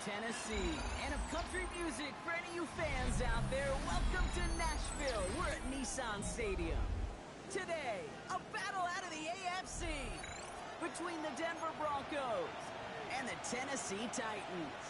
Tennessee. And of country music, for any of you fans out there, welcome to Nashville. We're at Nissan Stadium. Today, a battle out of the AFC between the Denver Broncos and the Tennessee Titans.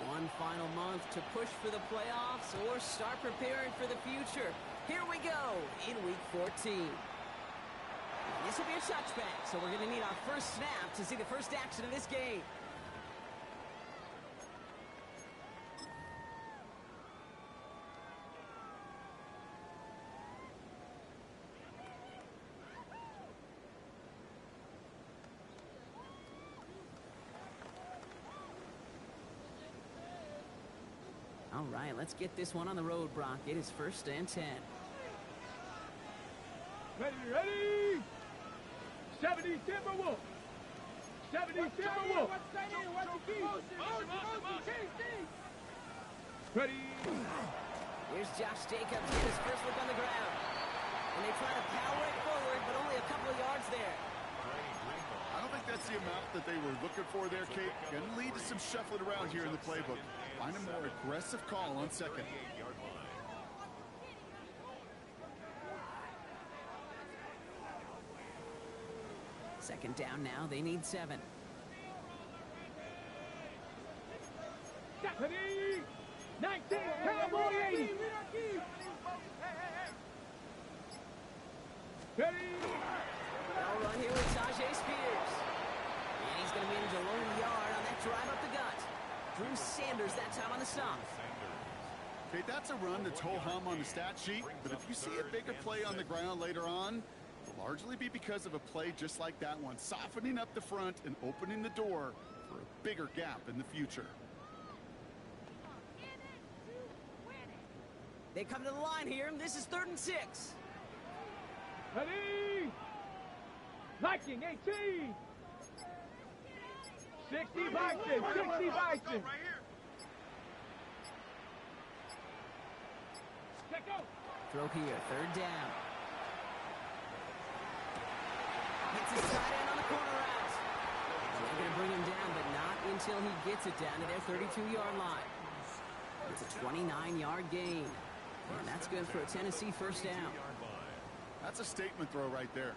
One final month to push for the playoffs or start preparing for the future. Here we go in Week 14. This will be a touchback, so we're going to need our first snap to see the first action of this game. All right, let's get this one on the road, Brock. It is 1st and 10. Ready! 70 Timberwolves! 70 Timberwolves! Ready! Here's Josh Jacobs get his first look on the ground. And they try to power it forward, but only a couple of yards there. I don't think that's the amount that they were looking for there, Kate. Going to lead to some shuffling around here in the playbook. Find a more aggressive call on second. Second down now. They need 7. Ready! 19, Cowboy 80! Ready! They'll run here with Tajay Spears. And he's going to manage a lone yard on that drive up the gut. Drew Sanders that time on the stop. Okay, that's a run that's ho-hum on the stat sheet, but if you see a bigger play on the ground later on, it'll largely be because of a play just like that one, softening up the front and opening the door for a bigger gap in the future. They come to the line here. This is 3rd and 6. Ready! Viking 18! 60 Vikings! 60 Vikings! Throw here, 3rd down. Hits his tight end on the corner route. They're going to bring him down, but not until he gets it down to their 32-yard line. It's a 29-yard gain. And that's good for a Tennessee 1st down. That's a statement throw right there.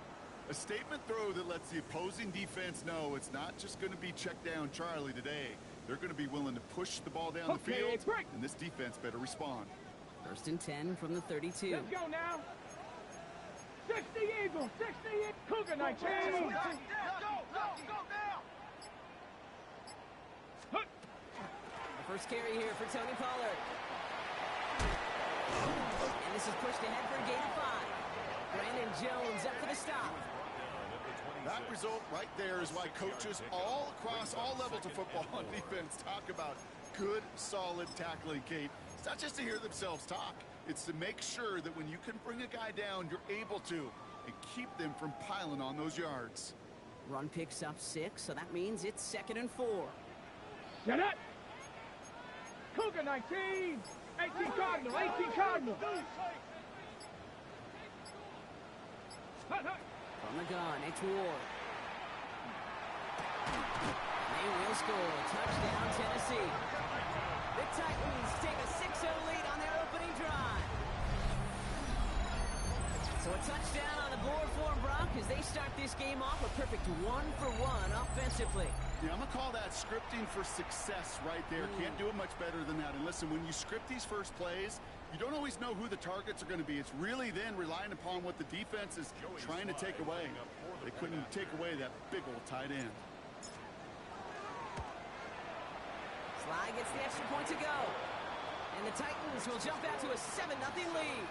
A statement throw that lets the opposing defense know it's not just going to be check down Charlie today. They're going to be willing to push the ball down the field, and this defense better respond. 1st and 10 from the 32. Let's go now. 60 Eagles, 60 Cougar 19. Go now. The first carry here for Tony Pollard. And this is pushed ahead for a gain of 5. Brandon Jones up for the stop. That result right there is why coaches all across all levels of football on defense talk about good, solid tackling, Kate. It's not just to hear themselves talk. It's to make sure that when you can bring a guy down, you're able to, and keep them from piling on those yards. Run picks up 6, so that means it's 2nd and 4. Set up. Cougar 19. 18 Cardinal, 18 Cardinal. From the gun, it's Ward. They will score. Touchdown, Tennessee. The Titans take a 6-0 lead on their opening drive. So a touchdown on the board for them, Brock, as they start this game off a perfect 1-for-1 offensively. Yeah, I'm going to call that scripting for success right there. Can't do it much better than that. And listen, when you script these first plays, you don't always know who the targets are going to be. It's really then relying upon what the defense is trying to take away. They couldn't take away that big old tight end. Sly gets the extra point to go. And the Titans will jump out to a 7-0 lead.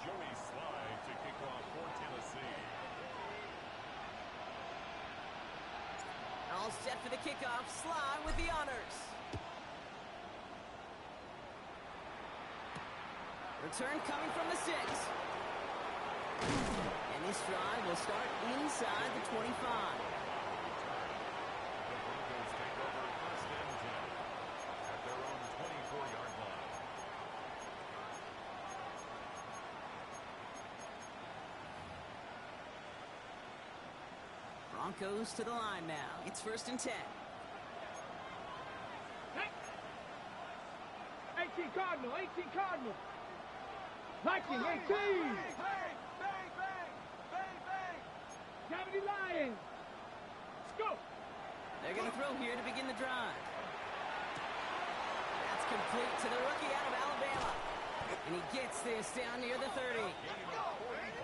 Joey Sly to kick off for Tennessee. All set for the kickoff. Sly with the honors. Return coming from the 6. And this drive will start inside the 25. The Broncos take over first and 10 at their own 24-yard line. Broncos to the line now. It's first and 10. 18 Cardinal, 18 Cardinal. Viking, 18. Bang, bang, bang, bang, bang. 70 Lions. Let's go. They're going to throw here to begin the drive. That's complete to the rookie out of Alabama. And he gets this down near the 30.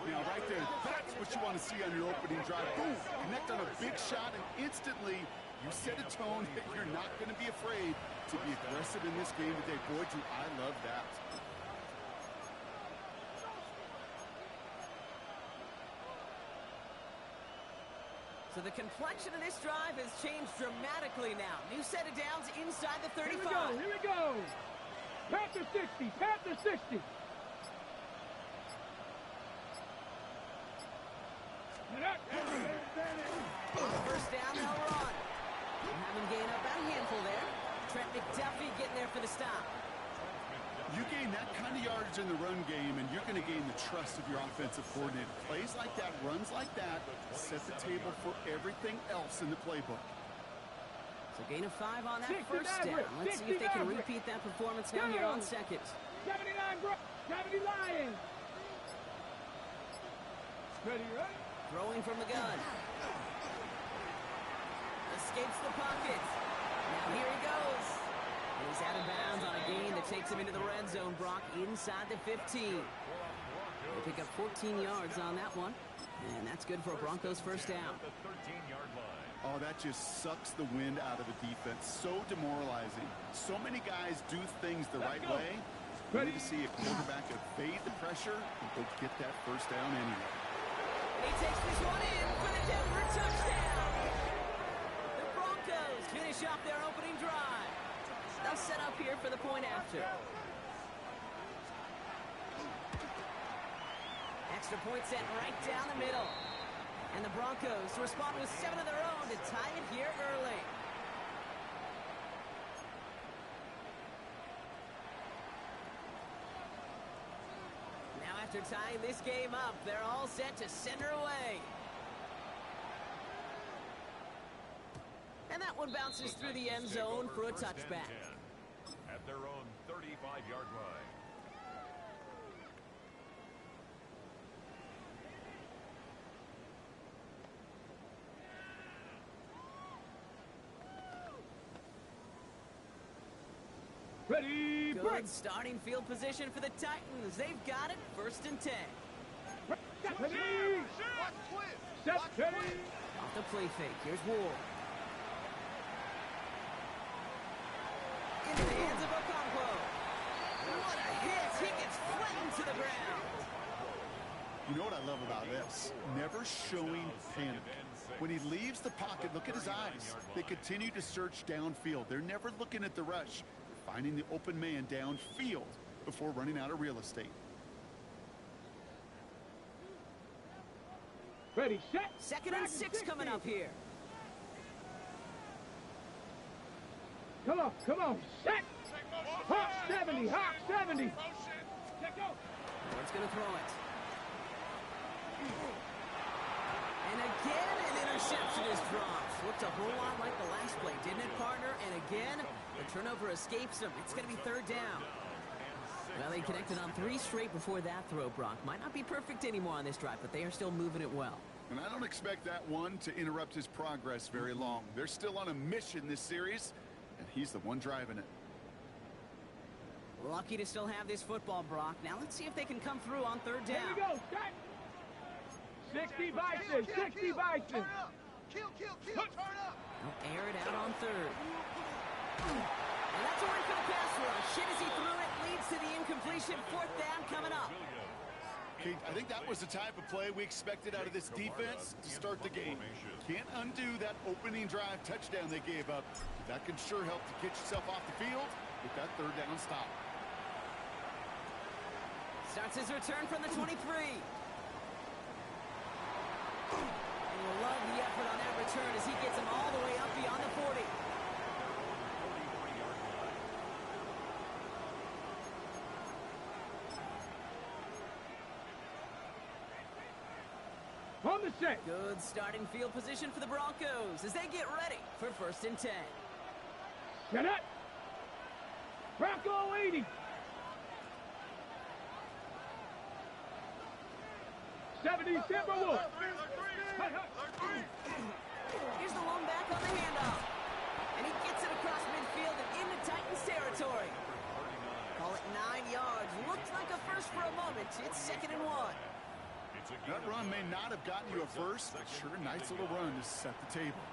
Now, right there, that's what you want to see on your opening drive. Boom! Connect on a big shot, and instantly you set a tone that you're not going to be afraid to be aggressive in this game today. Boy, do I love that. So the complexion of this drive has changed dramatically now. New set of downs inside the 35. Here we go. Panther 60, Panther 60. First down, they'll run. Have him gain up a handful there. Trent McDuffie getting there for the stop. You gain that kind of yardage in the run game, and you're going to gain the trust of your offensive coordinator. Plays like that, runs like that, set the table for everything else in the playbook. So gain of 5 on that first down. Let's see if they can repeat that performance now here on second. 79 Lions. Ready, right? Throwing from the gun. Escapes the pocket. Now here he goes. And he's out of bounds on a gain that takes him into the red zone, Brock, inside the 15. They pick up 14 yards on that one. And that's good for a Broncos first down. Oh, that just sucks the wind out of the defense. So demoralizing. So many guys do things the right way. We need to see a quarterback evade the pressure and go get that first down anyway. And he takes this one in for the Denver touchdown. The Broncos finish off their opening drive. They'll set up here for the point after. Extra point set right down the middle. And the Broncos respond with 7 of their own to tie it here early. Now after tying this game up, they're all set to send her away. And that one bounces through the end zone for a touchback. At their own 35-yard line. Ready, Good starting field position for the Titans. They've got it, first and 10. ready, set, ready. Off the play fake, here's Ward. Into the hands of Okonkwo. What a hit! He gets flattened to the ground. You know what I love about this? Never showing panic. When he leaves the pocket, look at his eyes. They continue to search downfield. They're never looking at the rush. They're finding the open man downfield before running out of real estate. Ready, set. Second and 6 coming up here. Come on, set. Hawk 70, Hawk 70. Check out. Ward's going to throw it. And again, an interception is dropped. Looked a whole lot like the last play, didn't it, partner? And again, the turnover escapes him. It's going to be third down. Well, they connected on 3 straight before that throw, Brock. Might not be perfect anymore on this drive, but they are still moving it well. And I don't expect that one to interrupt his progress very long. They're still on a mission this series, and he's the one driving it. Lucky to still have this football, Brock. Now let's see if they can come through on third Here down. we go, set. 60 Bison, 60 Bison. Kill, turn up. They'll air it out on third. And that's a win for the pass rush. Shit as he threw it leads to the incompletion. Fourth down coming up. Kate, I think that was the type of play we expected out of this defense to start the game. Can't undo that opening drive touchdown they gave up. That can sure help to get yourself off the field with that third down stop. Starts his return from the 23. And you'll love the effort on that return as he gets him all the way up beyond the 40. 43-yard line. On the set. Good starting field position for the Broncos as they get ready for 1st and 10. Get it. Bronco 80. 70 Timberwolves. Here's the lone back on the handoff. And he gets it across midfield and into Titans territory. Call it 9 yards. Looks like a first for a moment. It's 2nd and 1. That run may not have gotten you a first, but sure, nice little run to set the table.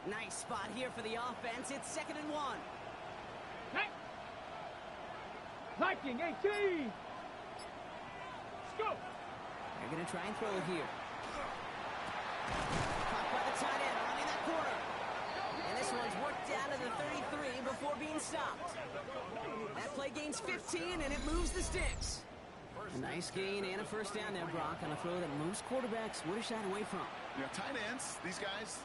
Nice spot here for the offense. It's 2nd and 1. Hey. Viking 18. Scoop. They're going to try and throw it here. Caught by the tight end, running that corner. And this one's worked down to the 33 before being stopped. That play gains 15, and it moves the sticks. A nice gain and a first down there, Brock, on a throw that most quarterbacks would have shied away from. Yeah, tight ends, these guys,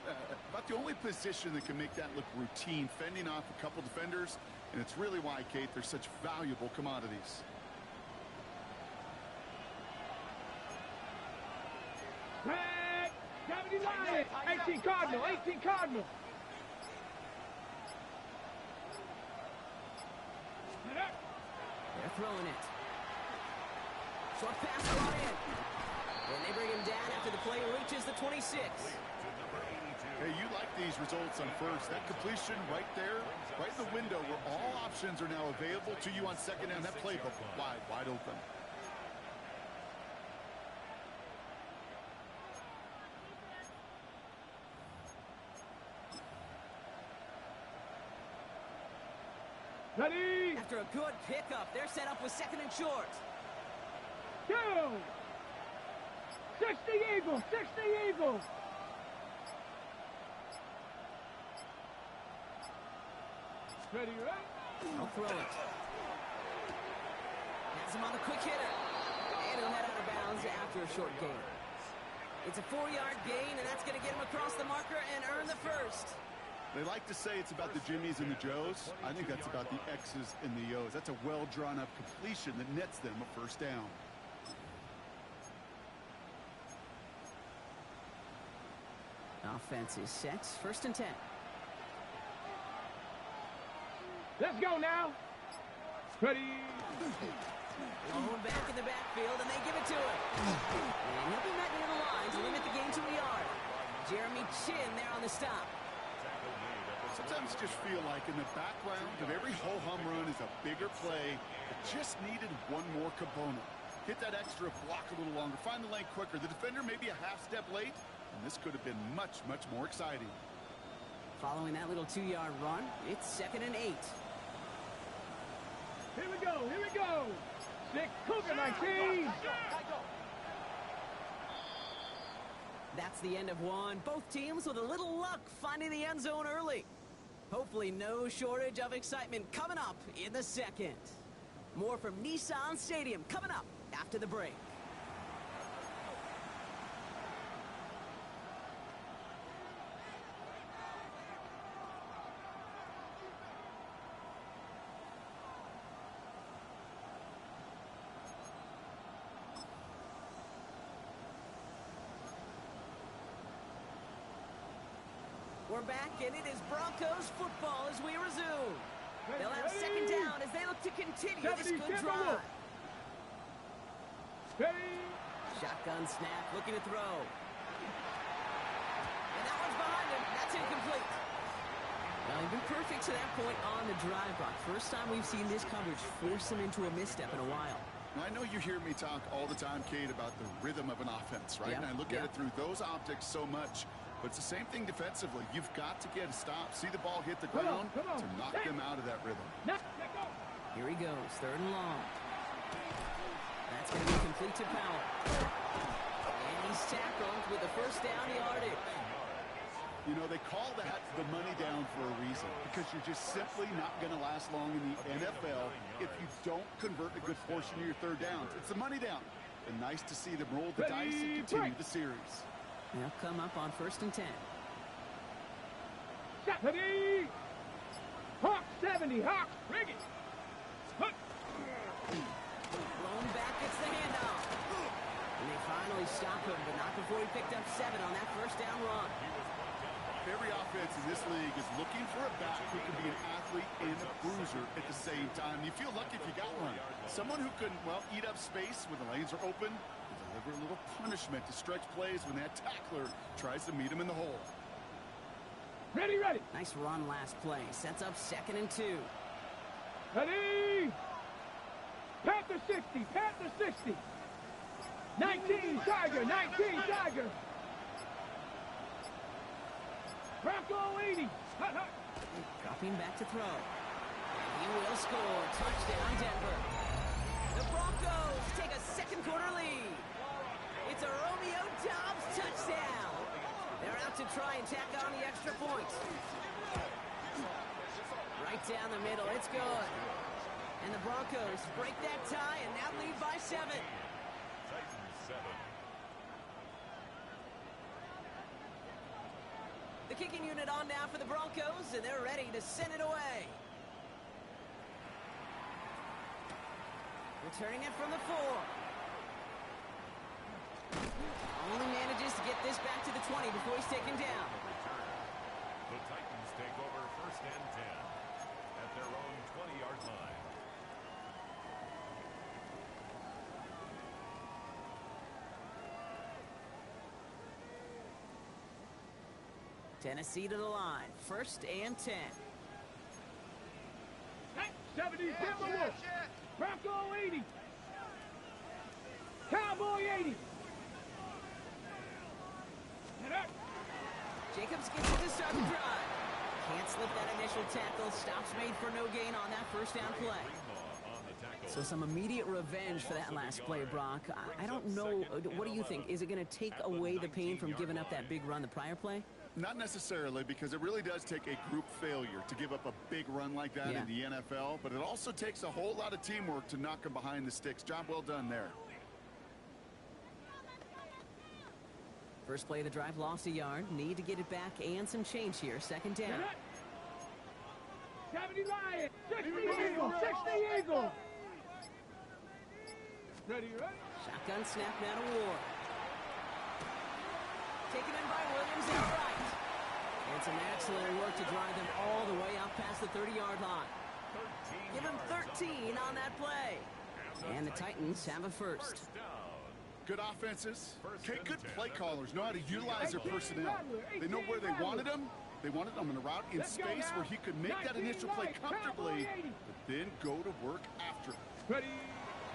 about the only position that can make that look routine, fending off a couple defenders, and it's really why, Kate, they're such valuable commodities. Hey. 70 Lions. 18 Cardinal. 18 Cardinal. They're throwing it. Short pass brought in. And they bring him down after the play reaches the 26. Hey, you like these results on first. That completion right there, right in the window where all options are now available to you on 2nd down. That playbook wide open. Ready. After a good pickup, they're set up with 2nd and short. 2. 60 Eagles. 60 Eagles. Ready, right? I'll throw it. Has him on the quick hitter. And he'll head out of bounds after a short gain. It's a 4-yard gain, and that's going to get him across the marker and earn the first. They like to say it's about the Jimmies and the Joes. I think that's about the X's and the O's. That's a well-drawn-up completion that nets them a first down. Offense is set. 1st and 10. Let's go now. Ready. Lone back in the backfield, and they give it to him. And he'll be met near the line to limit the gain to a yard. Jeremy Chin there on the stop. Sometimes just feel like in the background of every ho-hum run is a bigger play that just needed one more component. Hit that extra block a little longer, find the lane quicker. The defender may be a half step late, and this could have been much, much more exciting. Following that little 2-yard run, it's 2nd and 8. Here we go. Here we go. 6 Cougar 19. That's the end of one. Both teams with a little luck finding the end zone early. Hopefully no shortage of excitement coming up in the second. More from Nissan Stadium coming up after the break. We're back, and it is Broncos football as we resume. They'll have 2nd down as they look to continue this good drive. Shotgun snap, looking to throw. And that one's behind him. That's incomplete. Well, he'd been perfect to that point on the drive, Brock. First time we've seen this coverage force him into a misstep in a while. I know you hear me talk all the time, Kate, about the rhythm of an offense, right? Yeah, And I look at it through those optics so much. But it's the same thing defensively. You've got to get a stop, see the ball hit the ground to knock them out of that rhythm. Here he goes, 3rd and long. That's going to be complete to Powell. And he's tackled with the first down yardage. You know, they call that the money down for a reason, because you're just simply not going to last long in the NFL if you don't convert a good portion of your third downs. It's the money down. And nice to see them roll the dice and continue the series. They'll come up on 1st and 10. Ready! Hawk 70, Hawk, rig it! Blown back, gets the handoff. And they finally stop him, but not before he picked up 7 on that 1st down run. Every offense in this league is looking for a back who can be an athlete and a bruiser at the same time. You feel lucky if you got one. Someone who can, well, eat up space when the lanes are open and deliver a little punishment to stretch plays when that tackler tries to meet him in the hole. Ready, ready. Nice run last play. Sets up 2nd and 2. Ready! Panther 60, Panther 60. 19, Tiger, 19, Tiger. Bronco 80. Hut, hut. Dropping back to throw. And he will score. Touchdown, Denver. The Broncos take a 2nd quarter lead. It's a Romeo Doubs touchdown. They're out to try and tack on the extra point. Right down the middle. It's good. And the Broncos break that tie and now lead by 7. Titans 7. The kicking unit on now for the Broncos, and they're ready to send it away. Returning it from the 4. Only manages to get this back to the 20 before he's taken down. The Titans take over 1st and 10 at their own 20-yard line. Tennessee to the line. 1st and 10. 70, Timberwolves. Bronco 80. Cowboy 80. And up. Jacobs gets it to start the drive. Can't slip that initial tackle. Stops made for no gain on that 1st down play. So some immediate revenge for that last play, Brock. I don't know. What do you think? Is it going to take away the pain from giving up that big run the prior play? Not necessarily, because it really does take a group failure to give up a big run like that in the NFL, but it also takes a whole lot of teamwork to knock them behind the sticks. Job well done there. First play of the drive, lost a yard. Need to get it back and some change here. 2nd down. 70 Lions. 60 Eagle. 60 Eagle. Ready, ready. Shotgun snap now to Ward. Taken in by Williams outright. And some excellent work to drive them all the way out past the 30-yard line. Give him 13 on that play. And the Titans have a 1st. Good offenses. Okay, good play callers know how to utilize their personnel. They know where they wanted them. They wanted them in a route in space where he could make that initial play comfortably, but then go to work after. Ready.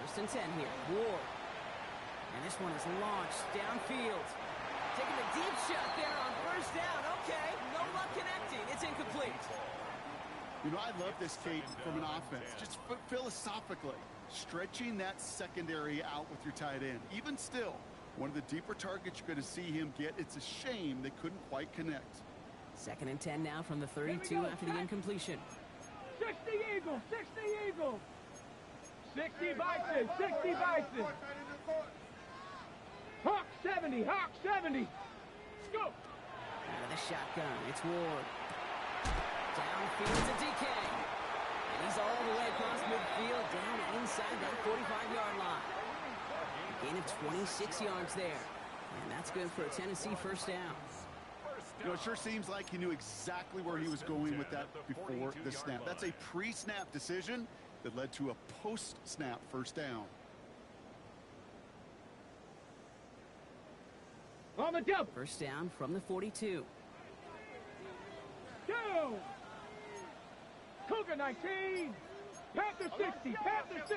1st and 10 here. Ward. And this one is launched downfield. Taking a deep shot there on 1st down. Okay, no luck connecting. It's incomplete. You know, I love this, Kate, from an offense. Just philosophically, stretching that secondary out with your tight end. Even still, one of the deeper targets you're going to see him get. It's a shame they couldn't quite connect. 2nd and 10 now from the 32 after the incompletion. 60 Eagle. 60 Eagle. 60 Bison. 60 Bison. Hawk 70, Hawk 70. Go. Out of the shotgun, it's Ward. Downfield to DK. And he's all the way across midfield, down inside that 45-yard line. A gain of 26 yards there. And that's good for a Tennessee 1st down. You know, it sure seems like he knew exactly where he was going with that before the snap. That's a pre-snap decision that led to a post-snap 1st down. On the double. 1st down from the 42. Go. Cougar 19. Panther 60. Panther 60.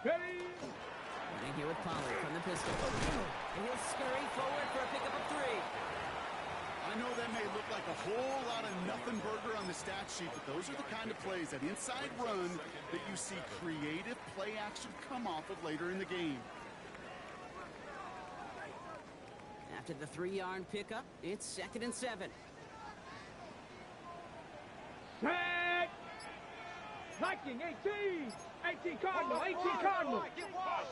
Ready. Running here with Pollard from the pistol. And he'll scurry forward for a pickup of 3. I know that may look like a whole lot of nothing burger on the stat sheet, but those are the kind of plays, that inside run, that you see creative play action come off of later in the game. After the 3-yard pickup, it's 2nd and 7. Set! Viking, 18! 18 Cardinal, 18 Cardinal! Get wide.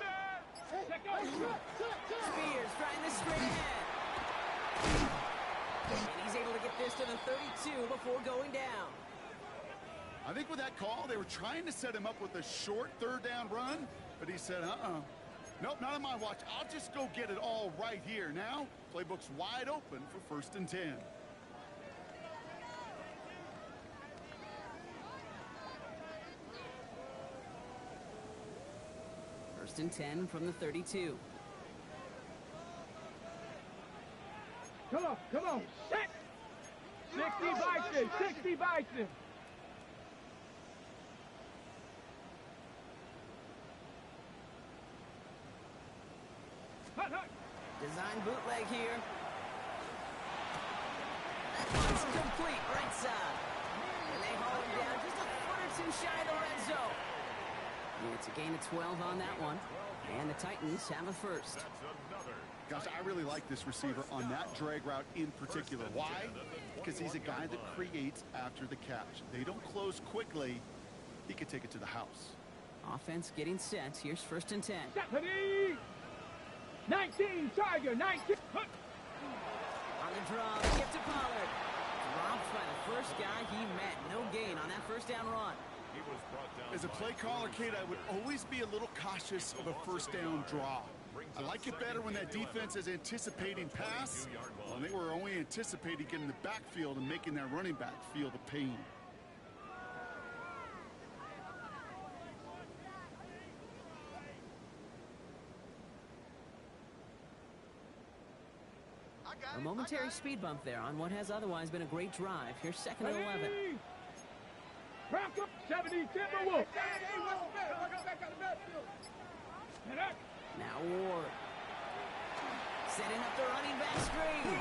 Spears trying this straight ahead. And he's able to get this to the 32 before going down. I think with that call, they were trying to set him up with a short 3rd down run, but he said, nope, not on my watch. I'll just go get it all right here. Now, playbook's wide open for 1st and 10. First and 10 from the 32. Come on, set! 60 Bison! Design bootleg here. That one's complete right side. And they haul him down just a foot or 2 shy of the red zone. And it's a gain of 12 on that one. And the Titans have a first. Gosh, I really like this receiver on that drag route in particular. Why? Because he's a guy that creates after the catch. They don't close quickly. He could take it to the house. Offense getting set. Here's 1st and 10. Stephanie! 19, Tiger, 19! On the draw, the gift to Pollard. Dropped by the first guy he met. No gain on that 1st down run. As a play caller, Kate, I would always be a little cautious of a 1st down draw. I like it better when that defense is anticipating pass. Well, they were only anticipating getting the backfield and making that running back feel the pain. A momentary speed bump there on what has otherwise been a great drive. Here's 2nd and 11. Back up, 70, Timberwolf! Now Ward. Setting up the running back screen.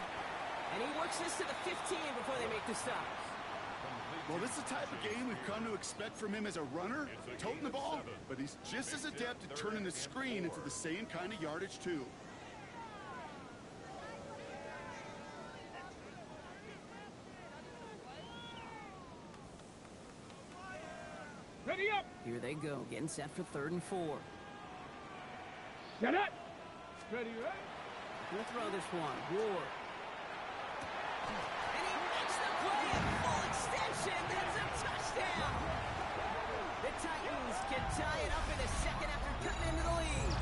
And he works this to the 15 before they make the stop. Well, this is the type of game we've come to expect from him as a runner, toting the ball, but he's just as adept at turning the screen into the same kind of yardage, too. Ready up! Here they go, getting set for 3rd and 4. Set up! Ready, right? We'll throw this one. Ward. And he makes the play at full extension. That's a touchdown. The Titans can tie it up in the 2nd after cutting into the lead.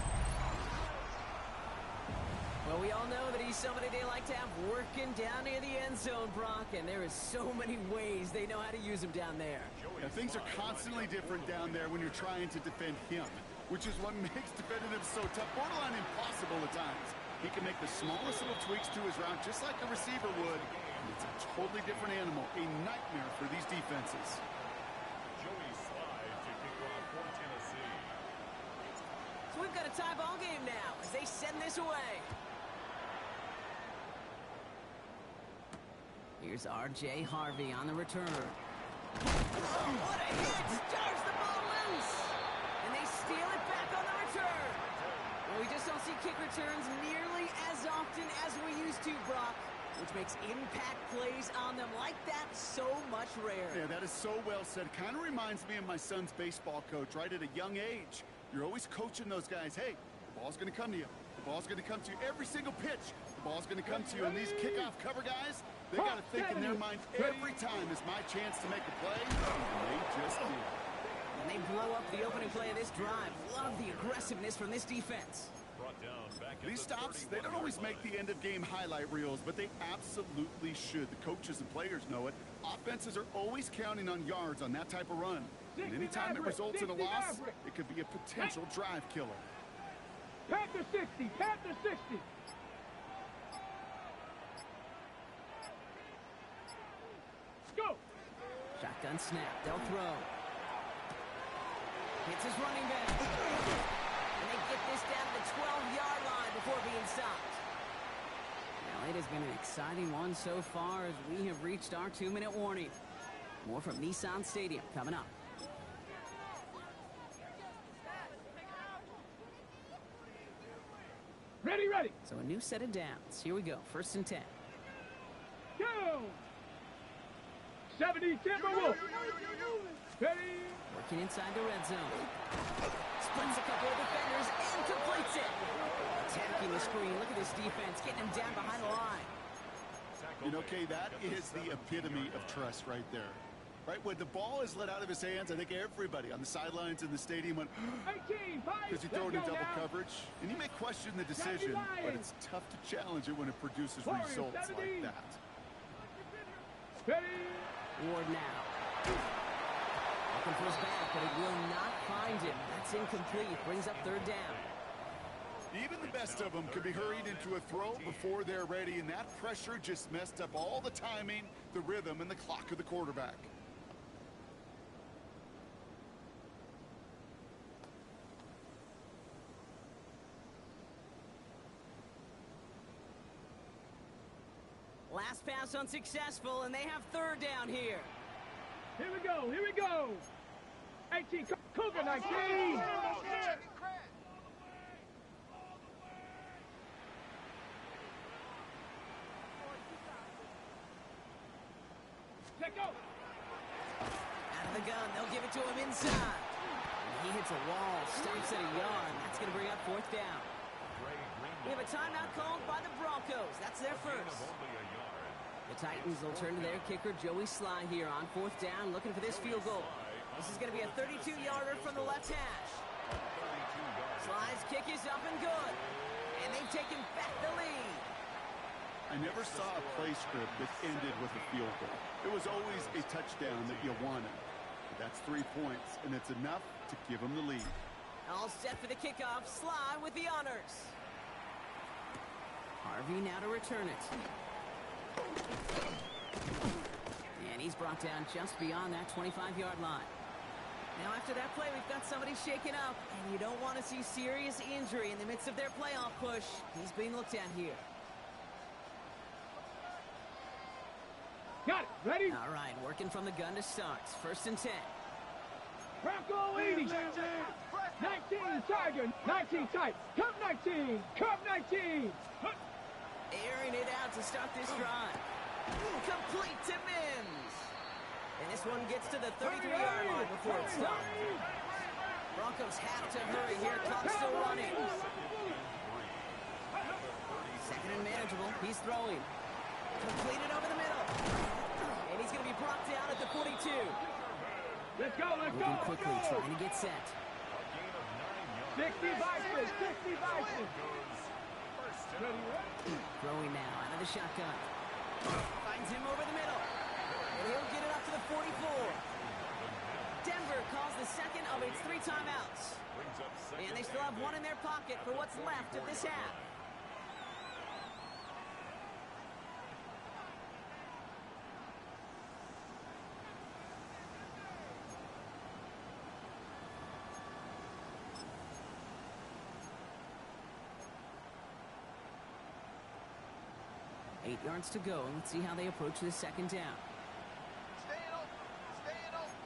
Well, we all know that he's somebody they like to have working down near the end zone, Brock, and there is so many ways they know how to use him down there. Yeah, things are constantly different down there when you're trying to defend him, which is what makes defending him so tough, borderline impossible at times. He can make the smallest little tweaks to his route just like a receiver would, and it's a totally different animal, a nightmare for these defenses. Joey Slide to kick off for Tennessee. So we've got a tie ball game now as they send this away. Here's R.J. Harvey on the return. Oh, what a hit! Charge the ball loose! And they steal it back on the return. Well, we just don't see kick returns nearly as often as we used to, Brock, which makes impact plays on them like that so much rarer. Yeah, that is so well said. Kind of reminds me of my son's baseball coach, right? At a young age, you're always coaching those guys. Hey, the ball's going to come to you. The ball's going to come to you every single pitch. The ball's going to come to you. And these kickoff cover guys, they got to think in their mind every time is my chance to make a play. And they just did. And they blow up the opening play of this drive. Love the aggressiveness from this defense. These stops, they don't always make the end-of-game highlight reels, but they absolutely should. The coaches and players know it. Offenses are always counting on yards on that type of run. And anytime it results in a loss, it could be a potential drive killer. Panther 60, Panther 60. Go. Shotgun snap, they'll throw. Hits his running back. And they get this down to the 12-yard line before being stopped. Now, it has been an exciting one so far as we have reached our 2-minute warning. More from Nissan Stadium coming up. Ready. Steady, ready. So a new set of downs. Here we go. 1st and 10. Go. 70 Timberwolves. Steady. Working inside the red zone. Splits a couple of defenders and completes it. Attacking the screen. Look at this defense. Getting him down behind the line. You know, Kay, that is the epitome of trust right there. Right, when the ball is let out of his hands, I think everybody on the sidelines in the stadium went, 18, because he threw it in double coverage. And you may question the decision, but it's tough to challenge it when it produces results like that. Steady. Ward now. Looking for his back, but it will not find him. That's incomplete. Brings up 3rd down. Even the best of them could be hurried into a throw before they're ready, and that pressure just messed up all the timing, the rhythm, and the clock of the quarterback. Last pass unsuccessful, and they have 3rd down here. Here we go. Here we go. 18, Cougar 19. Let go. Out of the gun, they'll give it to him inside. And he hits a wall, stops at a yard. That's going to bring up 4th down. We have a timeout called by the Broncos. That's their first. The Titans will turn to their kicker, Joey Sly, here on 4th down, looking for this field goal. This is going to be a 32-yarder from the left hash. Sly's kick is up and good. And they've taken back the lead. I never saw a play script that ended with a field goal. It was always a touchdown that you wanted. But that's 3 points, and it's enough to give them the lead. All set for the kickoff. Sly with the honors. Harvey now to return it. And he's brought down just beyond that 25-yard line. Now after that play, we've got somebody shaken up, and you don't want to see serious injury in the midst of their playoff push. He's being looked at here. Got it. Ready? All right, working from the gun to start. 1st and 10. Bronco 80. 19 Tiger. 19 tight. Cup 19. Cup 19. Airing it out to start this drive. Complete to Mims. And this one gets to the 33-yard line before it stops. Broncos have to hurry here. Clock's still running. 2nd and manageable. He's throwing. Completed over the middle. And he's going to be brought down at the 42. Let's go, let's Moving go. quickly, trying to get set. 60 Vikings, 60 Vikings. Throwing now out of the shotgun. Finds him over the middle. And he'll get it up to the 44. Denver calls the 2nd of its 3 timeouts. And they still have 1 in their pocket for what's left of this half. Eight yards to go. Let's see how they approach this 2nd down. Staying open. Staying open.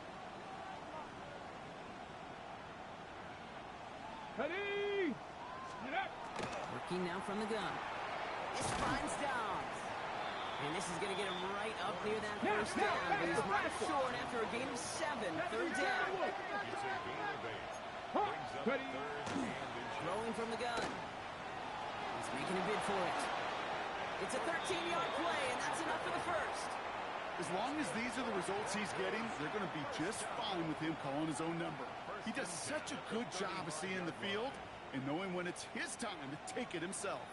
Ready. Get up. Working now from the gun. This finds Downs. And this is going to get him right up near that 1st down. But he's not short after a gain of 7. 3rd down. Ready. Throwing from the gun. He's making a bid for it. It's a 13-yard play, and that's enough for the first. As long as these are the results he's getting, they're going to be just fine with him calling his own number. He does such a good job of seeing the field and knowing when it's his time to take it himself.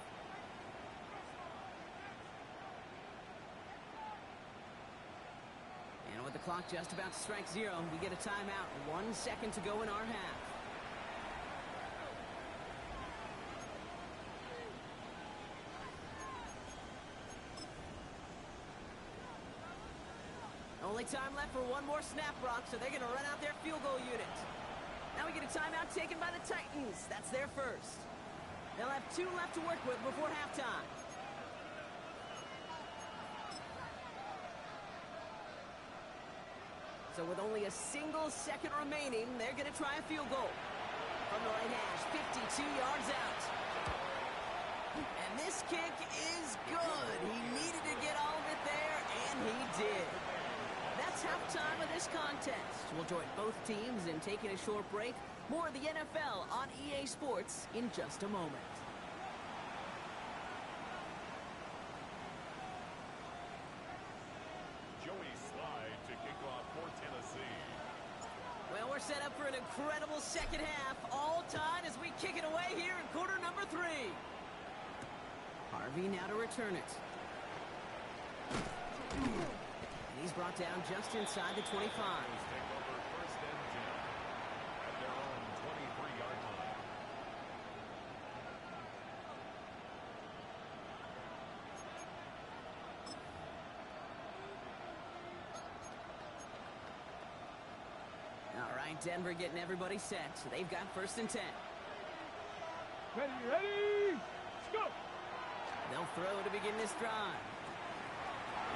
And with the clock just about to strike 0, we get a timeout. 1 second to go in our half. Only time left for 1 more snap, Brock, so they're going to run out their field goal unit. Now we get a timeout taken by the Titans. That's their first. They'll have 2 left to work with before halftime. So with only a single second remaining, they're going to try a field goal. From the right hash, 52 yards out. And this kick is good. He needed to get all of it there, and he did. That's halftime of this contest. We'll join both teams in taking a short break. More of the NFL on EA Sports in just a moment. Joey Slide to kick off for Tennessee. Well, we're set up for an incredible second half. All tied as we kick it away here in quarter number 3. Harvey now to return it. And he's brought down just inside the 25. Take over first and 10 at their own 23-yard line. All right, Denver getting everybody set. So they've got first and 10. Ready, ready, let's go. They'll throw to begin this drive.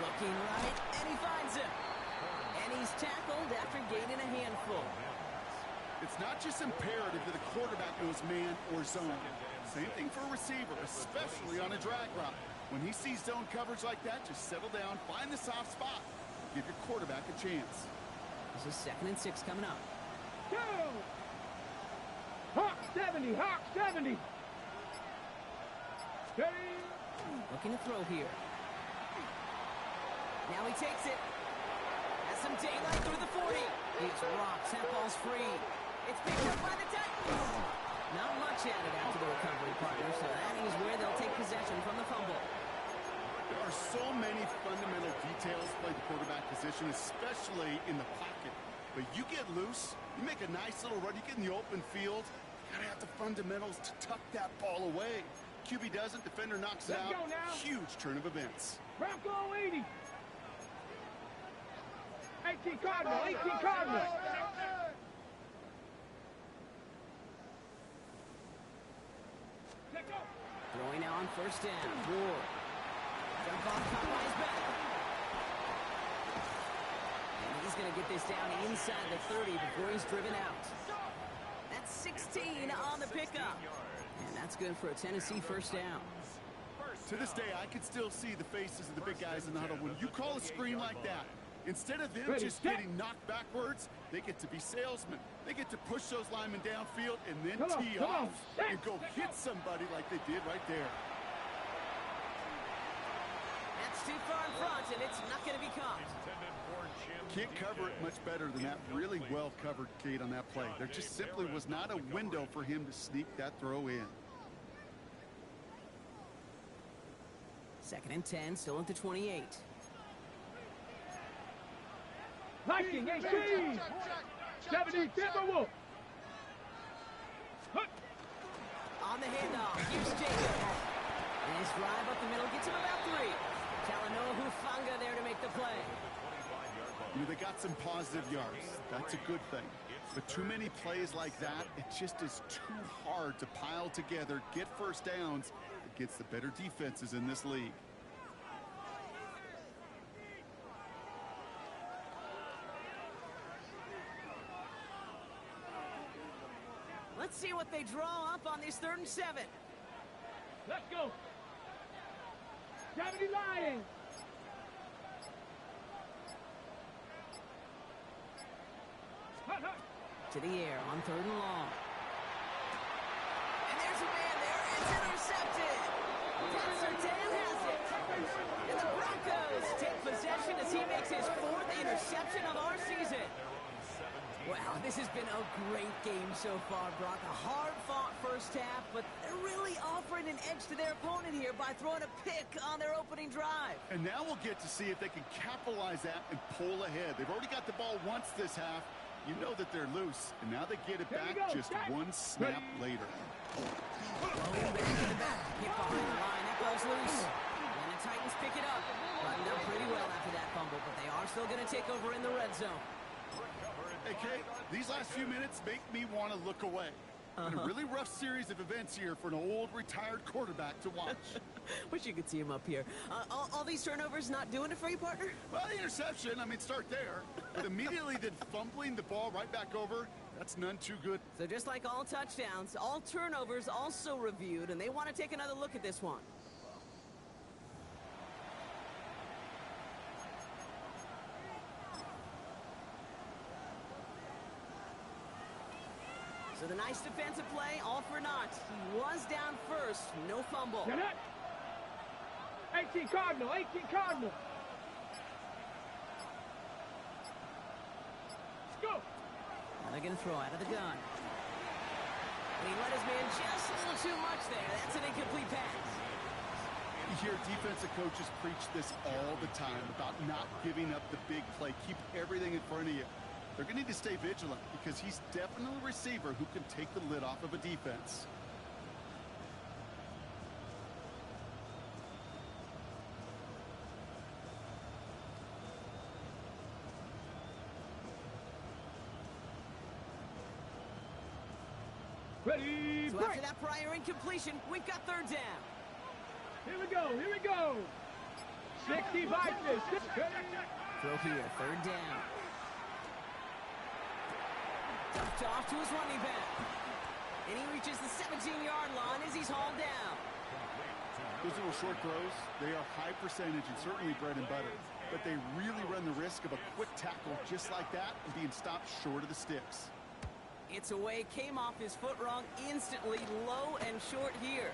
Looking right, and he finds him. And he's tackled after gaining a handful. It's not just imperative that a quarterback knows man or zone. Same thing for a receiver, especially on a drag route. When he sees zone coverage like that, just settle down, find the soft spot. Give your quarterback a chance. This is 2nd and 6 coming up. Go! Hawk 70, Hawk 70. Steady. Looking to throw here. Now he takes it. Has some daylight through the 40. He's rocked. That ball's free. It's picked up by the Titans. Not much added after the recovery, partner, so that is where they'll take possession from the fumble. There are so many fundamental details play the quarterback position, especially in the pocket. But you get loose, you make a nice little run, you get in the open field, you gotta have the fundamentals to tuck that ball away. QB doesn't, defender knocks it Let's out. go now. Huge turn of events. Bronco 80. 18 Cardinal, 18 Cardinal. Let's go. Throwing now on first down. Ward. Jump off, caught by his back. And he's going to get this down inside the 30 before he's driven out. That's 16 on the pickup. And that's good for a Tennessee first down. To this day, I can still see the faces of the big guys in the huddle. When you call a screen like that, instead of them Ready, just set. getting knocked backwards, they get to be salesmen. They get to push those linemen downfield and then Come on, tee come on. off Set. and go hit somebody like they did right there. That's too far in front, and it's not going to be caught. Intended for Jim Can't cover it much better than that. Really well covered, Kate, on that play. There just simply was not a window for him to sneak that throw in. 2nd and 10, still at the 28. Viking 18. 70 Timberwolf. On the handoff, here's Jacob. And his drive up the middle gets him about 3. Talanoa Hufanga there to make the play. You know, they got some positive yards. That's a good thing. But too many plays like that, it just is too hard to pile together, get first downs against the better defenses in this league. Let's see what they draw up on this 3rd and 7. Let's go. 70 Lions. Hut, hut. To the air on 3rd and long. And there's a man there. It's intercepted. Passer Dan has it. And the Broncos take possession as he makes his 4th interception of our season. Wow, this has been a great game so far, Brock. A hard-fought first half, but they're really offering an edge to their opponent here by throwing a pick on their opening drive. And now we'll get to see if they can capitalize that and pull ahead. They've already got the ball once this half. You know that they're loose, and now they get it Here we back go, just Jack. one snap later. Logan back to the back. Hit behind the line. That ball's loose. And the Titans pick it up. Buttoned up pretty well after that fumble, but they are still going to take over in the red zone. Hey, Kate, these last few minutes make me want to look away. Been a really rough series of events here for an old retired quarterback to watch. Wish you could see him up here. All these turnovers not doing it for you, partner? Well, the interception, I mean, start there. But immediately then fumbling the ball right back over, That's none too good. So just like all touchdowns, all turnovers also reviewed, and they want to take another look at this one. So the nice defensive play, all for naught. He was down first, no fumble. Get it. 18 Cardinal, 18 Cardinal. Let's go. Now they're going to throw out of the gun. And he let his man just a little too much there. That's an incomplete pass. You hear defensive coaches preach this all the time about not giving up the big play. Keep everything in front of you. They're going to need to stay vigilant because he's definitely a receiver who can take the lid off of a defense. Ready, So break. after that prior incompletion, we've got third down. Here we go, here we go. 60 Vikings. Throw here, third down. Dumped off to his running back. And he reaches the 17-yard line as he's hauled down. Those little short throws, they are high percentage and certainly bread and butter. But they really run the risk of a quick tackle just like that and being stopped short of the sticks. It's away, came off his foot wrong instantly, low and short here.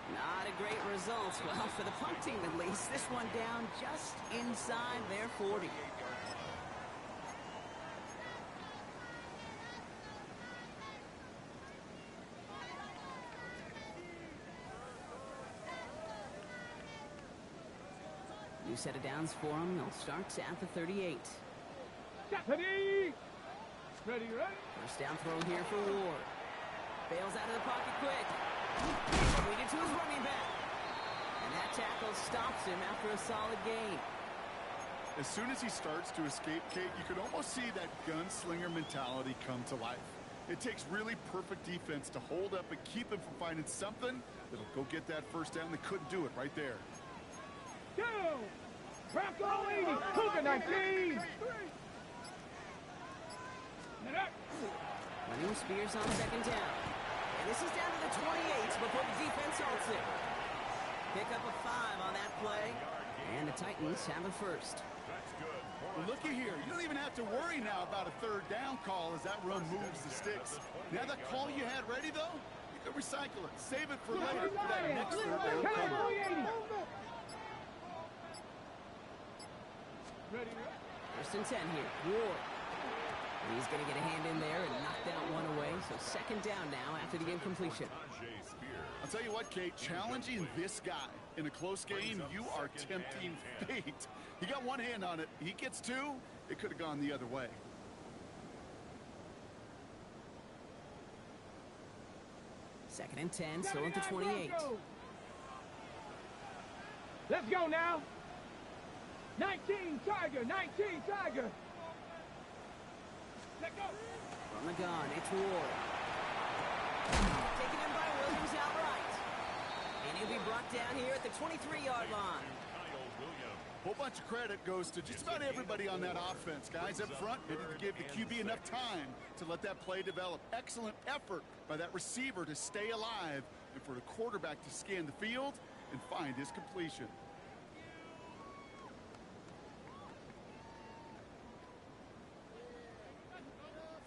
Not a great result. Well, for the punt team at least, this one down just inside their 40. New set of downs for them. They'll start at the 38. Ready. Ready, ready. First down throw here for Ward. Bails out of the pocket quick. Completed to his running back. And that tackle stops him after a solid gain. As soon as he starts to escape, Kate, you can almost see that gunslinger mentality come to life. It takes really perfect defense to hold up and keep him from finding something that'll go get that first down. They couldn't do it right there. Go. Bronco 80. Cougar 19. Running Spears on second down. And this is down to the 28 before the defense halts it. Pick up a 5 on that play. And the Titans have a first. Well, looky here. You don't even have to worry now about a third down call as that run moves the sticks. Now that call you had ready, though, you can recycle it. Save it for later for that next third down cover. First and 10 here. Ward. He's going to get a hand in there and knock that one away. So second down now after the incompletion. I'll tell you what, Kate, challenging this guy in a close game, you are tempting fate. He got one hand on it. He gets two. It could have gone the other way. Second and 10, still at the 28. Let's go now. 19 Tiger, 19 Tiger. Let go. From the gun, it's Ward. Taken in by Williams outright. And he'll be brought down here at the 23-yard line. A whole bunch of credit goes to just about everybody on that offense. Guys up front needed to give the QB enough time to let that play develop. Excellent effort by that receiver to stay alive and for the quarterback to scan the field and find his completion.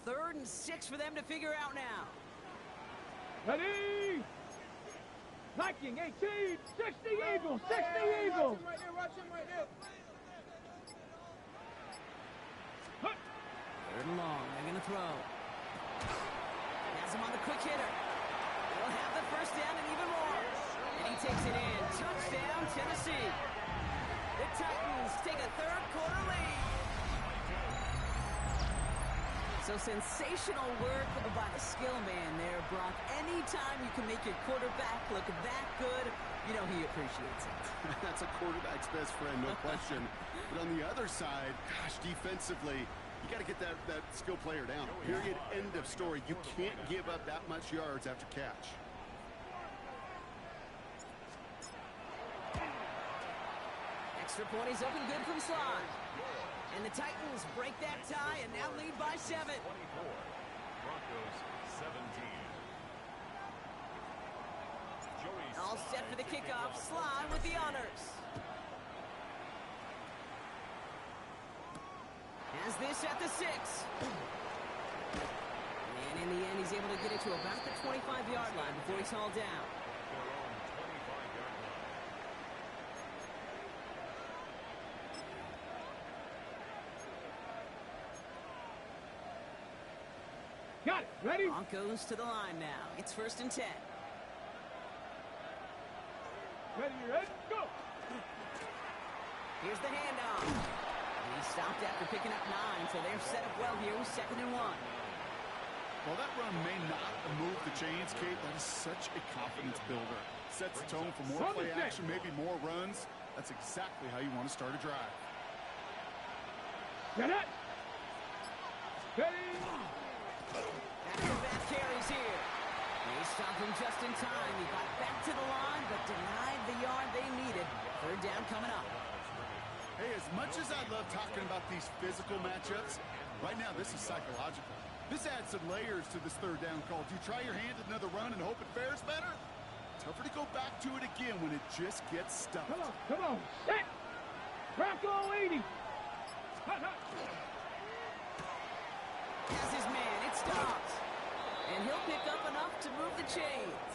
Third and 6 for them to figure out now. Ready. Viking 18, 60 Eagles, 60 Eagles. Right there, watch him right there. Third and long, they're going to throw. Has him on the quick hitter. They'll have the first down and even more. And he takes it in. Touchdown, Tennessee. The Titans take a third-quarter lead. So sensational work by the skill man there, Brock. Anytime you can make your quarterback look that good, you know he appreciates it. That's a quarterback's best friend, no question. But on the other side, gosh, defensively, you got to get that skill player down. Period, end of story. You can't give up that much yards after catch. Extra point is up and good from Slide. And the Titans break that tie and now lead by 7. Broncos 17. All set for the kickoff. Slide with the honors. Has this at the 6. And in the end, he's able to get it to about the 25-yard line before he's hauled down. Their own 25-yard line. Got it. Ready? Broncos to the line now. It's 1st and 10. Ready, go! Here's the handoff. And he stopped after picking up 9, so they're set up well here with 2nd and 1. Well, that run may not move the chains, Kate. That is such a confidence builder. Sets the tone for more play action, maybe more runs. That's exactly how you want to start a drive. Get it! Ready! Back-to-back carries here. They stopped him just in time. He got back to the line, but denied the yard they needed. 3rd down coming up. Hey, as much as I love talking about these physical matchups, right now this is psychological. This adds some layers to this 3rd down call. Do you try your hand at another run and hope it fares better? Tougher to go back to it again when it just gets stuffed. Come on, set! Bronco 80! Hut, hut. Has his man. It stops. And he'll pick up enough to move the chains.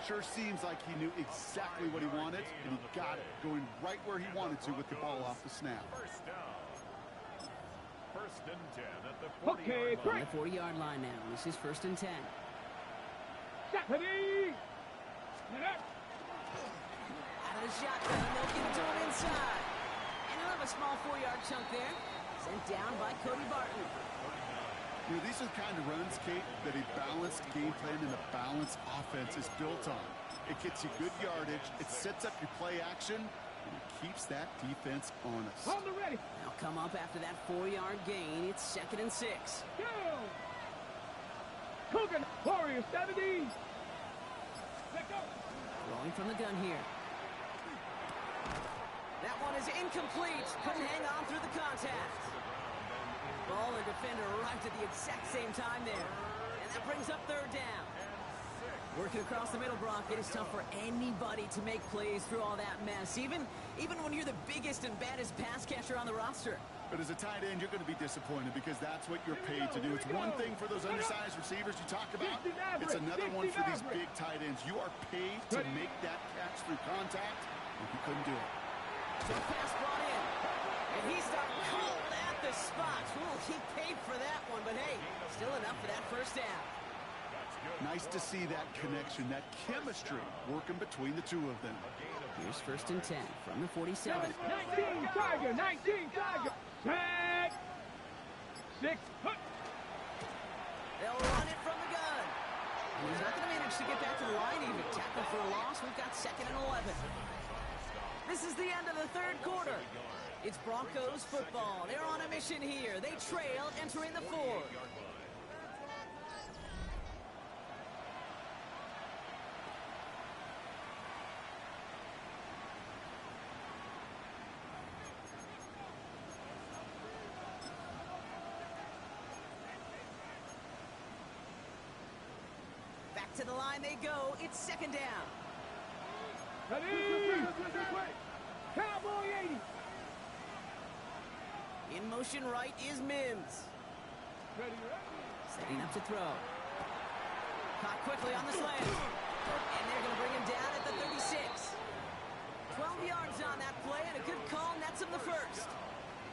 Sure seems like he knew exactly what he wanted, and he got it, going right where he wanted to with the ball off the snap. First down. 1st and 10 at the 40-yard Okay, On line. the 40-yard line now. This is 1st and 10. Ready! Get it! Out of the shotgun. They'll give it to him inside. And he'll have a small 4-yard chunk there. Sent down by Cody Barton. You know, these are the kind of runs, Kate, that a balanced game plan and a balanced offense is built on. It gets you good yardage, it sets up your play action, and it keeps that defense honest. On the ready! Now come up after that 4-yard gain. It's 2nd and 6. Go! Cougar Warrior 70! Let go! Rolling from the gun here. That one is incomplete. Couldn't hang on through the contact. Ball and defender arrived at the exact same time there. And that brings up 3rd down. Working across the middle, Brock, it is tough for anybody to make plays through all that mess, even when you're the biggest and baddest pass catcher on the roster. But as a tight end, you're going to be disappointed because that's what you're paid to do. It's one thing for those undersized receivers you talk about. It's another one for these big tight ends. You are paid to make that catch through contact, and he couldn't do it. So pass brought in. And he started cold at the spot. Ooh, he paid for that one, but hey, still enough for that 1st down. Nice to see that connection, that chemistry working between the two of them. Here's 1st and 10 from the 47. 19 Tiger! 19 Tiger! Tag! 6 hook! They'll run it from the gun. And he's not going to manage to get back to the line even. Tackle for a loss. We've got 2nd and 11. This is the end of the 3rd quarter. It's Broncos football. They're on a mission here. They trail entering the 4th. Back to the line they go. It's 2nd down. Ready! Cowboy 80! In motion right is Mims. Ready, Setting up to throw. Caught quickly on the slant. And they're going to bring him down at the 36. 12 yards on that play, and a good call nets him the 1st.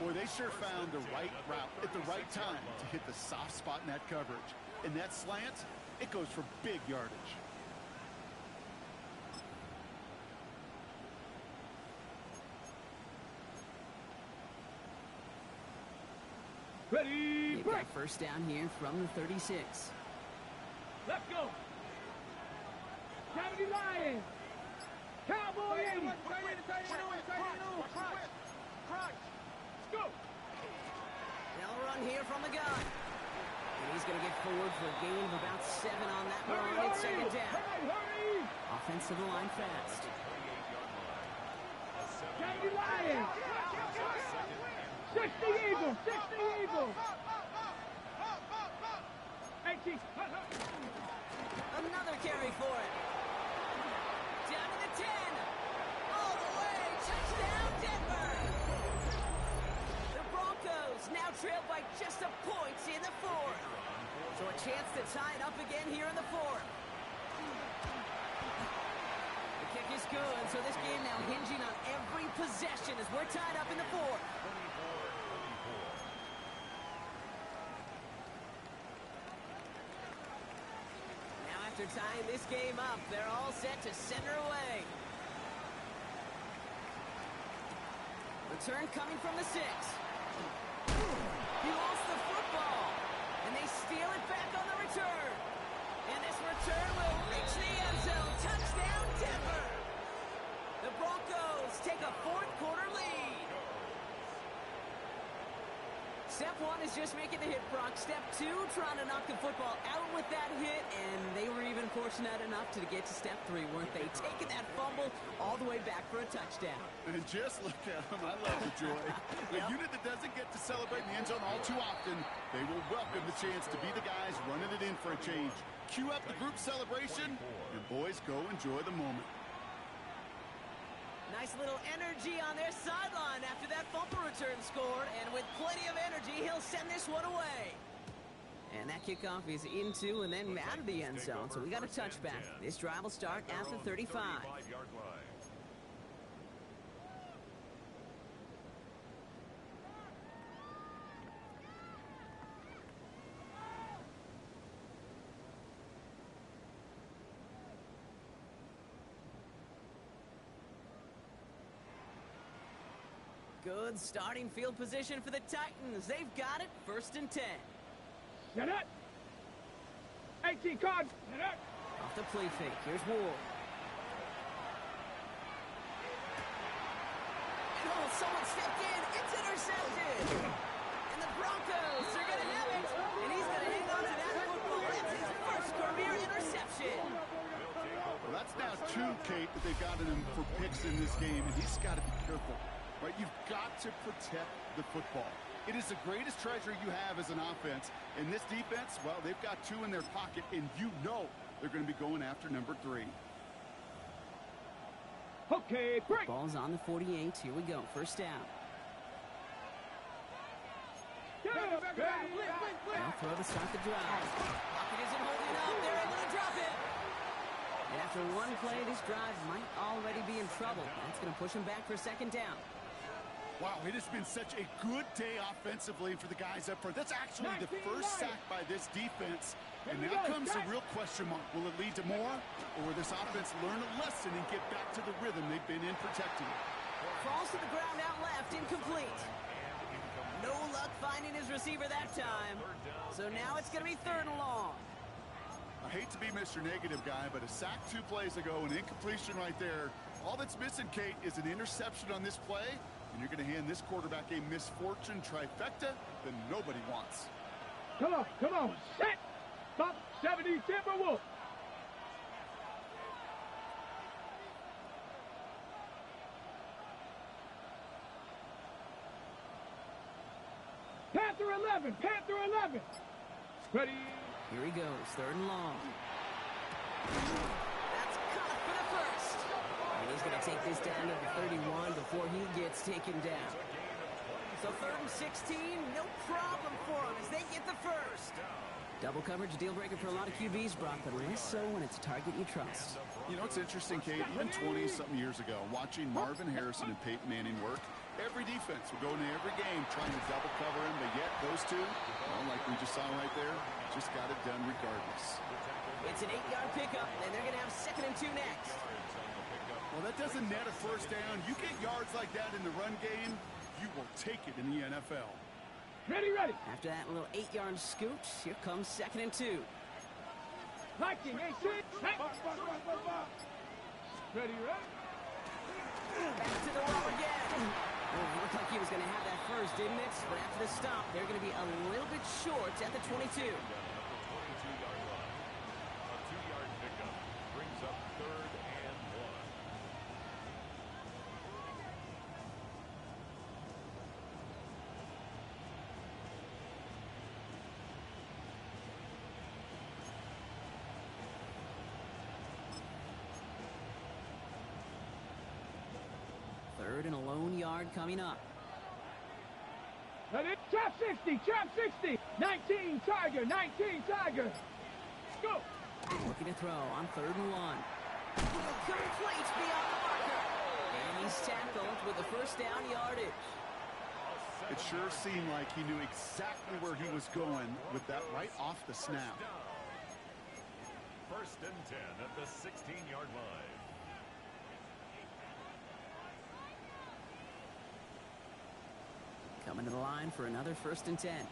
Boy, they sure found the right route at the right time to hit the soft spot in that coverage. And that slant, it goes for big yardage. Ready, They've break! got 1st down here from the 36. Let's go! Cavity Lions! Cowboy 80! Go! They'll run here from the gun. And he's going to get forward for a gain of about 7 on that run. It's 2nd down. Hurry! Offensive line fast. Cavity Lions! 60 Eagles! 60 Eagles! Another carry for it. Down to the 10. All the way. Touchdown, Denver. The Broncos now trail by just a point in the fourth. So a chance to tie it up again here in the fourth. The kick is good, so this game now hinging on every possession as we're tied up in the fourth. 24-24. Now after tying this game up, they're all set to send her away. Return coming from the 6. He lost the football, and they steal it back on the return. And this return will reach the end zone. Touchdown, Denver! The Broncos take a fourth quarter lead. Step 1 is just making the hit, Brock. Step 2, trying to knock the football out with that hit, and they were even fortunate enough to get to step 3, weren't they? Taking that fumble all the way back for a touchdown. And just look at them. I love the joy. A unit that doesn't get to celebrate in the end zone all too often, they will welcome the chance to be the guys running it in for a change. Cue up the group celebration, and boys, go enjoy the moment. Nice little energy on their sideline after that fumble return scored, and with plenty of energy, he'll send this one away. And that kickoff is into and then out of the end zone, so we got a touchback. This drive will start at the 35. 35-yard line. Good starting field position for the Titans. They've got it, 1st and 10. Set up. 18 card. Set up. Off the play fake. Here's Ward. Oh, someone stepped in. It's intercepted. And the Broncos are going to have it. And he's going to hang on to that football. That's his first career interception. Well, that's now 2, Kate, that they've gotten him for picks in this game, and he's got to be careful. Right, you've got to protect the football. It is the greatest treasure you have as an offense. In this defense, well, they've got 2 in their pocket, and you know they're going to be going after number 3. Okay, break. Ball's on the 48. Here we go. First down. They'll throw to start the drive. Pocket isn't holding up. They're able to drop it. And after one play, this drive might already be in trouble. That's going to push them back for a second down. Wow, it has been such a good day offensively for the guys up front. That's actually the first sack by this defense. And now comes the real question mark. Will it lead to more? Or will this offense learn a lesson and get back to the rhythm they've been in protecting it? Falls to the ground out left, incomplete. No luck finding his receiver that time. So now it's going to be 3rd and long. I hate to be Mr. Negative guy, but a sack 2 plays ago, an incompletion right there. All that's missing, Kate, is an interception on this play. And you're going to hand this quarterback a misfortune trifecta that nobody wants. Come on, set. Top 70 Timberwolves. Panther 11, Panther 11. Ready. Here he goes, 3rd and long. That's caught for the first. And he's going to take this down to the 31 before he gets taken down. So 3rd and 16, no problem for him as they get the first. Double coverage, deal breaker for a lot of QBs, Brock, but less so when it's a target you trust. You know, it's interesting, Kate, even 20-something years ago, watching Marvin Harrison and Peyton Manning work, every defense would go into every game trying to double cover him, but yet those two, well, like we just saw right there, just got it done regardless. It's an 8-yard pickup, and they're going to have 2nd and 2 next. Well, that doesn't net a first down. You get yards like that in the run game, you will take it in the NFL. Ready. After that little 8-yard scoot, here comes 2nd and 2. Liking, 18. Ready. Back to the wall again. Oh, it looked like he was going to have that first, didn't it? But after the stop, they're going to be a little bit short at the 22. 22-yard line. A 2-yard pickup brings up 3rd and 1. coming up. Ready? Trap 60, trap 60. 19 Tiger, 19 Tiger. Go. Looking to throw on 3rd and 1. Complete beyond the marker. And he's tackled with the first down yardage. It sure seemed like he knew exactly where he was going with that right off the snap. First and 10 at the 16-yard line. Coming to the line for another 1st and 10.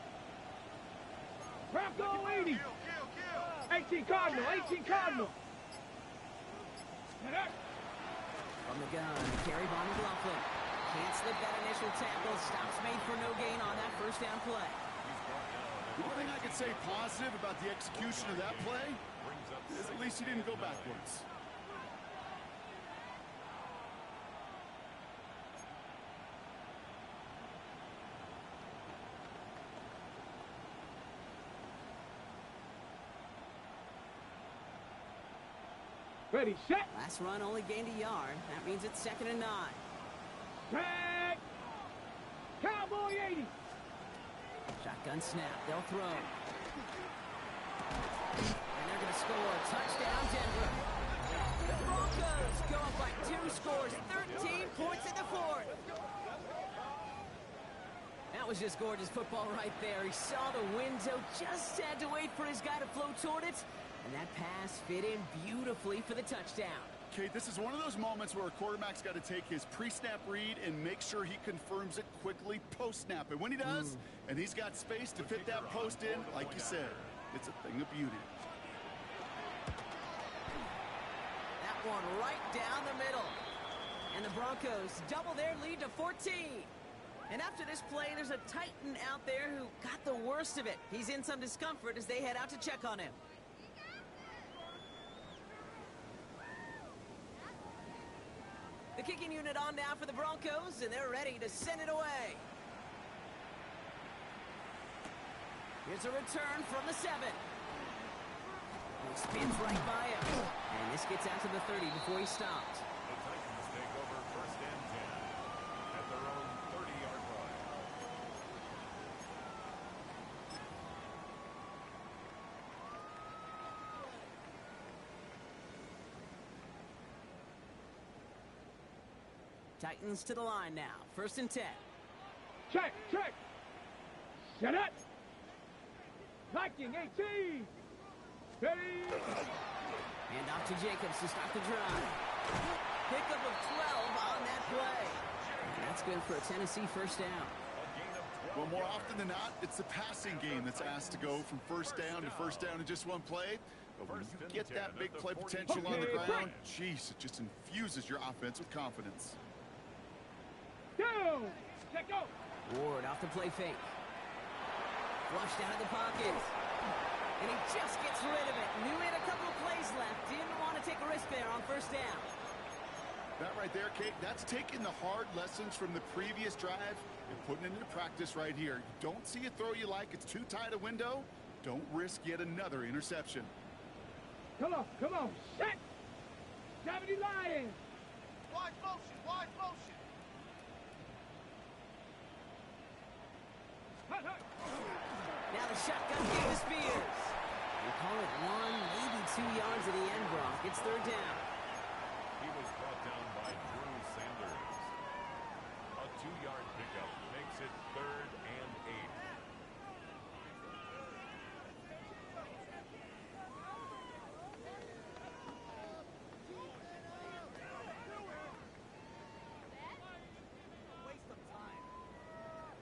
Bronco 80. 18 Cardinal, 18 Cardinal. From the gun, carry by McLaughlin. Can't slip that initial tackle. Stops made for no gain on that first down play. One thing I could say positive about the execution of that play is at least he didn't go backwards. Ready, set. Last run only gained a yard. That means it's 2nd and 9. Track. Cowboy 80. Shotgun snap. They'll throw. And they're going to score. Touchdown, Denver. The Broncos go up by 2 scores. 13 points in the 4th. That was just gorgeous football right there. He saw the window, just had to wait for his guy to flow toward it. And that pass fit in beautifully for the touchdown. Kate, this is one of those moments where a quarterback's got to take his pre-snap read and make sure he confirms it quickly post-snap. And when he does, and he's got space to fit that post in, like you said, it's a thing of beauty. That one right down the middle. And the Broncos double their lead to 14. And after this play, there's a Titan out there who got the worst of it. He's in some discomfort as they head out to check on him. The kicking unit on now for the Broncos, and they're ready to send it away. Here's a return from the 7. He spins right by him. And this gets out to the 30 before he stopped. The Titans take over 1st and 10 at their own 30-yard line. Titans to the line now. 1st and 10. Check, check. Set it. Viking 18. Ready. Hand off to Jacobs to start the drive. Pickup of 12 on that play. And that's good for a Tennessee first down. Well, more often than not, it's the passing game that's asked to go from first down in just one play. But when you get that big play potential on the ground, geez, it just infuses your offense with confidence. Down. Check go. Ward off the play fake. Flushed out of the pocket. And he just gets rid of it. Knew he had a couple of plays left. Didn't want to take a risk there on first down. That right there, Kate, that's taking the hard lessons from the previous drive and putting it into practice right here. You don't see a throw you like, it's too tight a window. Don't risk yet another interception. Come on, come on. Set. 70 Lions. Wide motion, wide motion. Hut, hut. Now the shotgun game to Spears. They call it 1, maybe 2 yards at the end, Brock. It's 3rd down. He was brought down by Drew Sanders. A 2-yard pickup makes it 3rd and 8.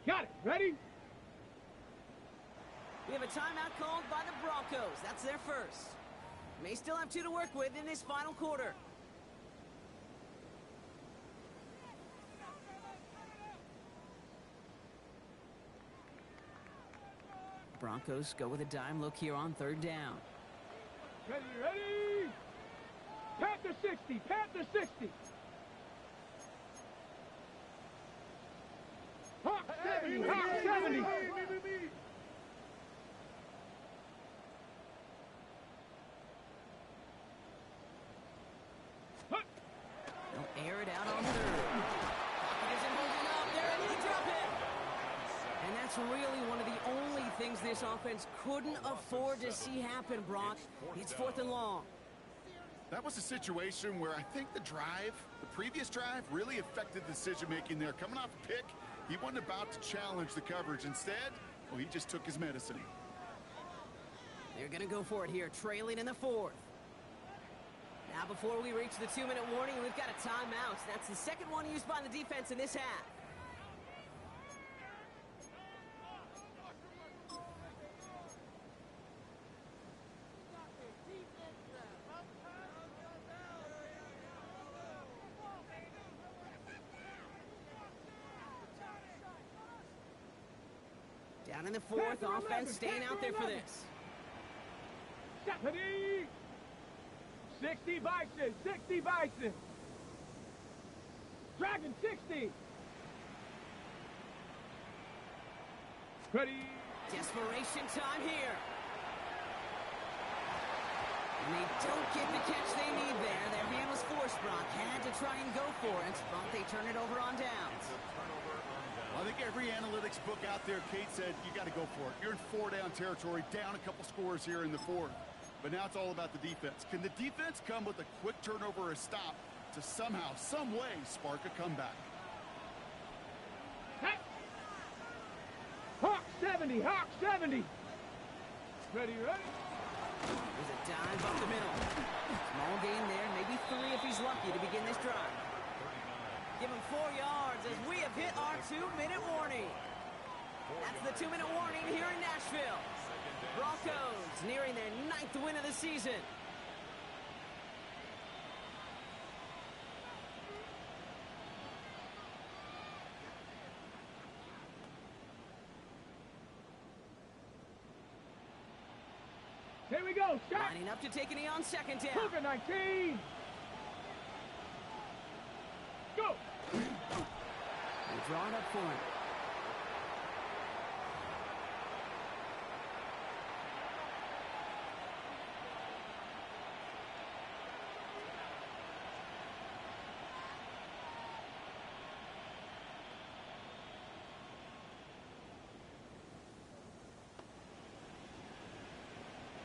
Got it. Ready? We have a timeout called by the Broncos. That's their first. May still have 2 to work with in this final quarter. Broncos go with a dime look here on 3rd down. Ready, ready. Panther 60, Panther 60. Hawk 70, Hawk 70. They'll air it out on 3rd. Pocket isn't holding up, That's really one of the only things this offense couldn't afford to see happen, Brock. It's 4th and long. That was a situation where I think the previous drive, really affected decision-making there. Coming off a pick, he wasn't about to challenge the coverage. Instead, well, he just took his medicine. They're going to go for it here, trailing in the 4th. Now, before we reach the 2-minute warning, we've got a timeout. That's the second one used by the defense in this half. Down in the 4th, offense staying out there for this. Stephanie! 60 Bison, 60 Bison! Dragon 60! Ready? Desperation time here. And they don't get the catch they need there. Their hand was forced, Brock. Had to try and go for it, but they turn it over on downs. I think every analytics book out there, Kate, said you got to go for it. You're in 4-down territory, down a couple scores here in the 4th. But now it's all about the defense. Can the defense come with a quick turnover or a stop to somehow, some way, spark a comeback? Hey! Hawk 70, Hawk 70! Ready, ready? There's a dive up the middle. Small gain there, maybe 3 if he's lucky to begin this drive. Give him 4 yards as we have hit our 2-minute warning. That's the 2-minute warning here in Nashville. Broncos nearing their 9th win of the season. Here we go, shot! Lining up to take a knee on 2nd down. Cougar 19! Go! They draw it up for him.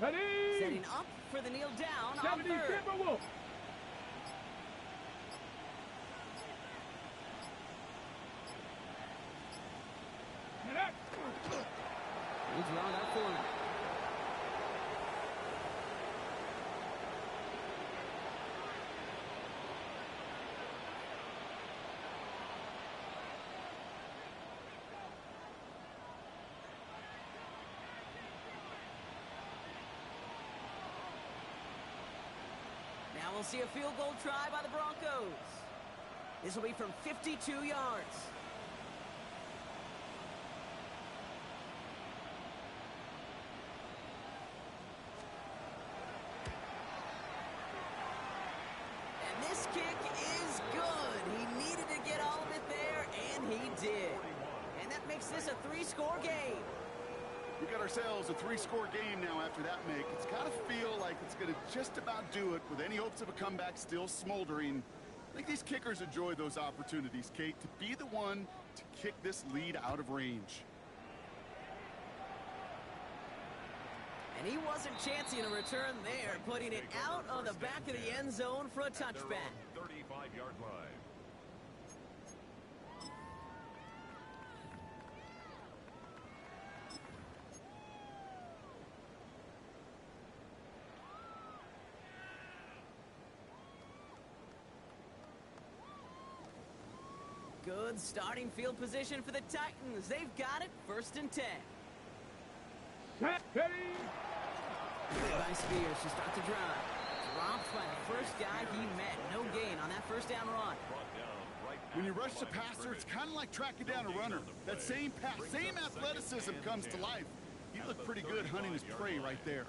Ready? Setting up for the kneel down on 70 3rd. Timberwolf! They draw it up for him. Now we'll see a field goal try by the Broncos. This will be from 52 yards. And this kick is good. He needed to get all of it there, and he did. And that makes this a 3-score game. We got ourselves a 3-score game now after that make. It's got to feel like it's going to just about do it with any hopes of a comeback still smoldering. I think these kickers enjoy those opportunities, Kate, to be the one to kick this lead out of range. And he wasn't chancing a return there, putting it out of the back of the end zone for a touchback. 35-yard line. Good starting field position for the Titans. They've got it, 1st and 10. Set, ready? Good by Spears to start the drive. Dropped by the first guy he met. No gain on that 1st down run. When you rush the passer, it's kind of like tracking down a runner. That same pass, same athleticism comes to life. He looked pretty good hunting his prey right there.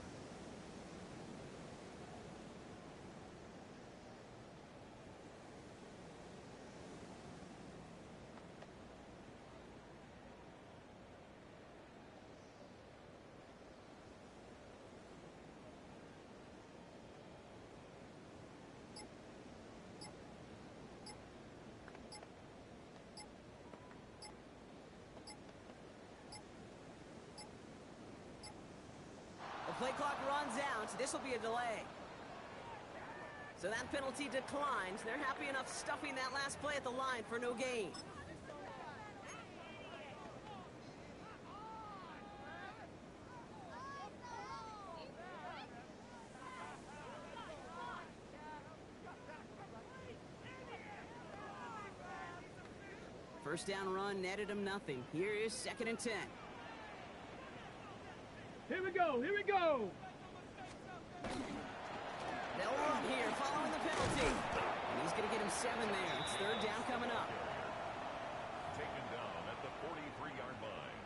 clock runs out. This will be a delay. So that penalty declines. They're happy enough stuffing that last play at the line for no gain. First down run netted him nothing. Here is 2nd and 10. Here we go, here we go. They'll run here following the penalty. And he's going to get him 7 there. It's 3rd down coming up. Taken down at the 43-yard line.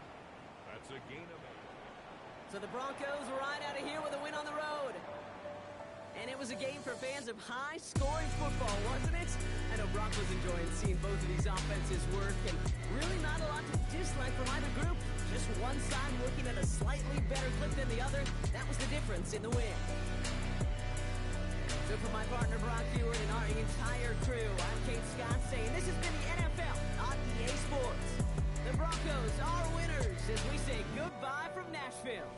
That's a gain of 8. So the Broncos ride out of here with a win on the road. And it was a game for fans of high-scoring football, wasn't it? I know Broncos enjoying seeing both of these offenses work, and really not a lot to dislike from either group. Just one side working at a slightly better clip than the other. That was the difference in the win. So for my partner Brock Hewitt and our entire crew, I'm Kate Scott saying this has been the NFL on EA Sports. The Broncos are winners as we say goodbye from Nashville.